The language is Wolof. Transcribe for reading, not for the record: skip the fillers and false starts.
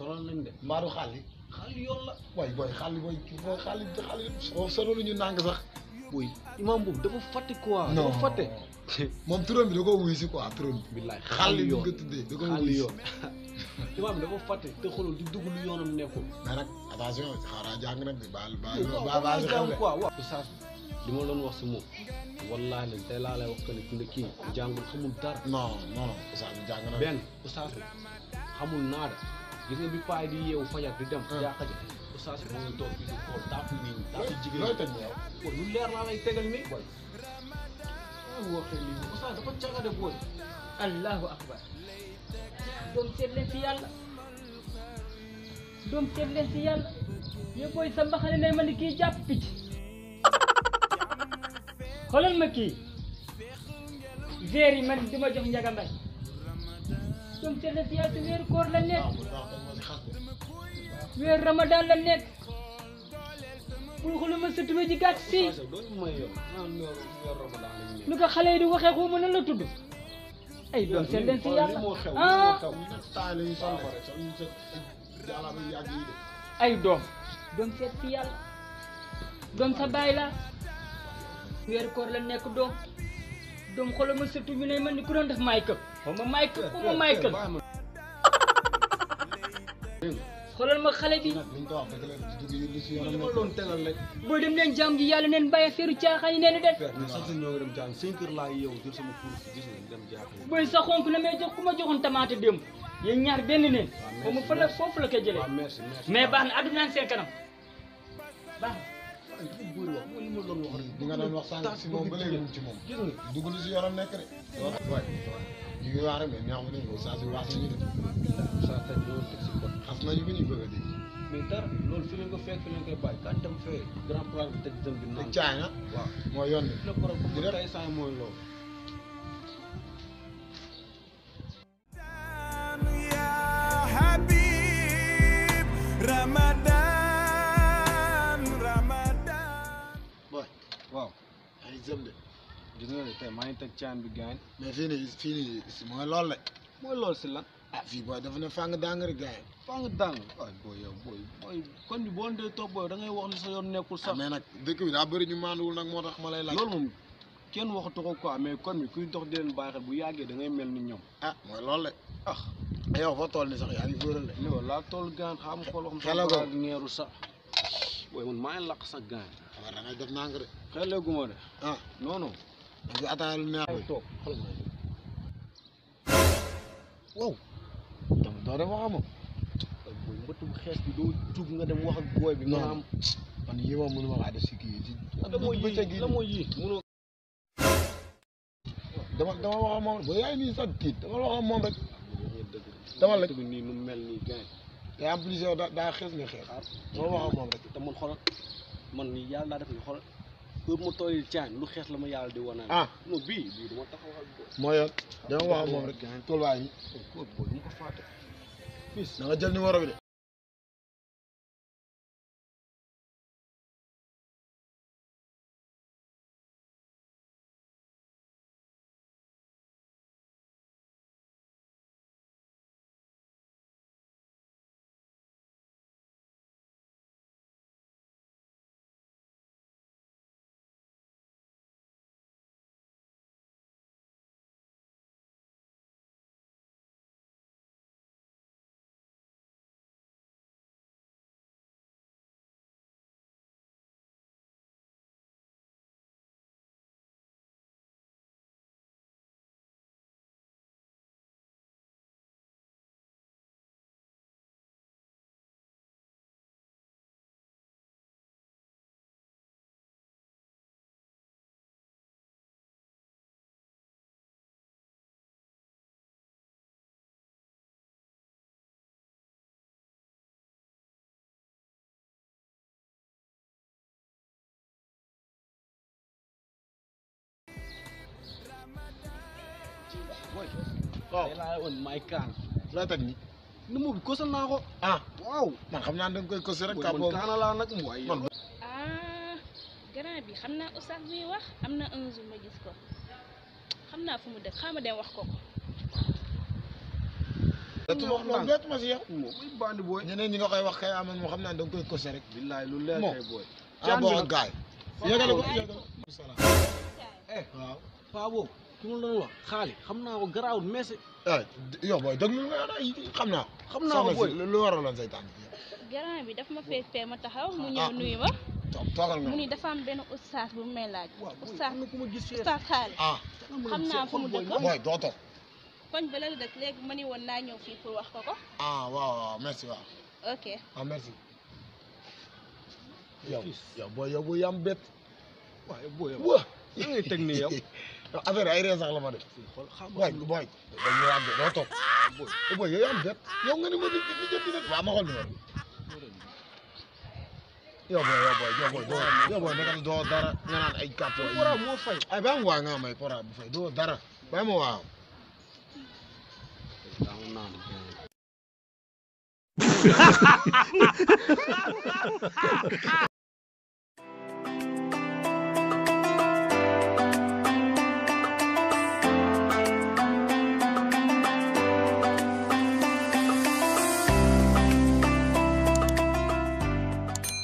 sonal nañ de. mbaaru xaalis. xaalis yoon la. waay booy xaalis booy xaalis soo sonal ñu nang sax. booy imam boobu dafa fàtte quoi. non dafa fàtte. moom turam bi da koo wuy si quoi turam bi. billaay xaalis bi yoon nga tuddee da koo xaalis wuy si. yoon. imam bi dafa fàtte te xoolal di dugg lu yoonam nekkul. mais nag attention xaaral jàng nag bi baal waaw si xel quoi waaw. oustaz li ma doon wax si moom wallaahi la tey laa lay wax que ne fi kii jàngul xamul dara. non non oustaz bi jàng na. benn oustaz bi xamul naada gis nga bi paay di yeewu fajar di dem. jaaxa ja oustaz bi moo ngi toog fii di xool taafu nii taafu jigéen looy teg yow. booy lu leer laa lay tegal nii booy. waaw waxee lii oustaz dafa cagade booy. allahu akbar doom seet leen si yàlla doom seet leen si yàlla yow booy sa mbaxane ne ma ni kii jàpp picc xoolal ma kii verre yi man di ma jox njaga mbay doom seet leen si yàlla si weeru koor la nekk weeru ramadan la nekk bul xoolal ma sa tuba ji gàtt si lu ko xale yi di waxee ko mën na la tudd ay doom seet leen si yàlla ay doom seet si yàlla doom sa baay la weeru koor la nekk doom xoolal ma sëtu ñu ne man ni ku doon def Michael xaw ma Michael xoolal ma xale bi boo dem leen jàmm ji yàlla neen bàyyi feeru caaxaan yi neen def booy sa xonk na may jox ku ma joxoon tamaate démb yéen ñaar benn neen xaw ma fan la foofu la koy jëlee mais baax na àdduna seen kanam baax na li nga doon wax sànq si moom ba léegi mu ci moom dugg lu si yoonam nekk de waay ñu ngi wax rek mais neex ma ne ko saa si wax nañu de xas nañu ba ñuy bëgg a dégg mais dara loolu fi leen ko fekk fi leen koy bàyyi kan dem fee grand place bi tëj dem bi naan caay na waaw mooy yoon bi le problème bu tey saa mooy loolu waaw ay jëm de gis nga ne tey maa ngi teg caan bi gaañ mais fii nii mooy loolu la mooy loolu si lan ah fii booy dafa ne fàng dangari gaañ faa nga dàng waay booy yow booy kon bi boo dee toog booy da ngay wax li sa yoon nekkul sax mais nag dëkk bi daa bëri ñu maanduwul nag moo tax ma lay laaj loolu moom kenn waxatu ko quoi mais kon bi kuy dox di leen bàyyi xel bu yàggee da ngay mel ni ñoom ah mooy loolu la ah yow foo toll ni sax yaa ngi fóoral de non laa toll gaan xam xool xam xelal ko ngeeru sax booy man maa ngi lakk sax gaan waaw da ngay def nànk de xeleguma de ah non non da nga ataaya lu neex toog xool ma wow tam doo dem wax moom booy mbëtt bu xees bi doo jug nga dem wax ak booy bi nga am man yi moom mënuma kaa def si kii si la mooy yii mënoo dama wax moom ba yaay nii sax tiit dama wax moom rek dama la bi nii nu mel nii gaan te en plus yow daa xees nga xees dama wax moom rek te man xoolal man nii yàlla daa def ni xoolal heure ma tooy caan lu xees la ma yàlla di wanaan ah non bii dama taxaw ak mooy yoon dama wax moom rek tolluwaay yi ko booy mu ko fàtte fils da nga jël numéro bi de booy waaw tey laa woon may kaan loo teg ni numéro bi kosal naa ko ah waaw man xam naa da nga koy kos rek man kaana laa nag mooy man ah grand bi xam naa oustaz buy wax am na un jour ma gis ko xam naa fu mu dëkk xaama dem wax ko loolu bett ma si yow. moom muy bandi booy. ñeneen ñi nga koy wax kay aman moo xam naa da nga koy kose rek. billaay lu leer kay booy. ah bon gaay. yëgale ko salaam. waaw paa boobu ki ma doon wax xaali xam naa ko garaawul merci. yow booy déglu nga xam naa ko. xam naa ko booy lu waraloon say tànk. grand bi daf ma fee ma taxaw mu ñëw nuyu ma. toogal nga mu ni dafa am benn oustaz bu may laaj. oustaz am na ku ma gis oustaz xaali. xam naa fu mu dëkk. booy doo toog. koñ ba la dëkk léegi ma ni woon naa ñëw fii pour wax ko ko. waaw merci waaw. ok. merci. yow booy yam bett. waaye booy yow. waa yaa ngi teg nii yow. affaire ay ree sax la ma def. booy dañuy yàgg doo toog. booy yow yam bett. yow nga ni ma di jot di def. waaw ma xool numéro. yow booy nekkal doo dara nga naan ay kàpp. pora moo fay. ay ba mu waa nga may pora bu fay doo dara. ba mu waaw.